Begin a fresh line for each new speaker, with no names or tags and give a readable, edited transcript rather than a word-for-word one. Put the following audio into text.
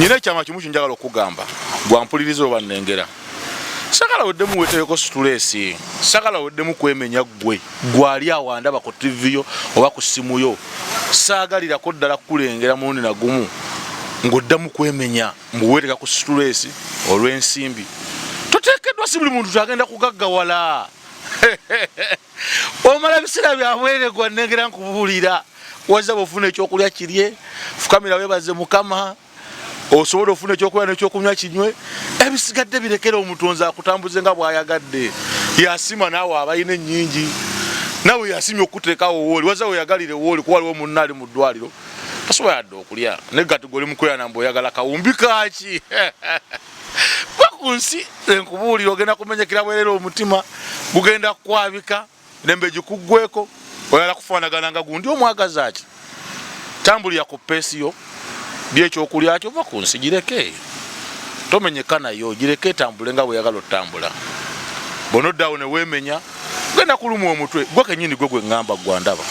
Nyina ekyama kimu kinjagala okugamba gwampuliriza oba nnengera. Sagala weddemu weteeko stress, sagala weddemu kwemenya gwe gwali awandaba ku TV yo oba ku simu yo. Saagalirako ddala kulengera mulundi na gumu ng'oddamu kwemenya mbuweeteka ku stress olw'ensimbi. Toteekeddwa si buli muntu agenda kugaggawala. Omala biseera byabwere gwa nnengera nkubuulira. Wazza bw'ofuna ekyokulya kirye, fukamira weebaze Mukama. Osobola ofuna ekyokulya n'ekyokunywa kinywe, ebisigadde birekera omutonzi akutambuze nga bw'ayagadde. Yasima naawe abayina ennyingi, naawe yasimye okuteekawo wooli, wazza weyagalire wooli kuba waliwo munna ali mu ddwaliro tasobola yadde okulya naye gati goli mukweyana mbu oyagala kawumbi kaaki. Gwe ku nsi enkubuulira ogenda kumenyekera bwerera omutima gugenda kukwabika nembe gikuggweko oyala kufaanagana nga gundi omwagaza ki. Tambulira ku peesi yo byekyokulya kyo va ku nsi gireke, tomenyeka nayo gireke etambule nga bweyagala otambula. Bw'onoddawo ne weemenya genda kuluma omutwe gwe kennyini gwe ngamba gwandaba.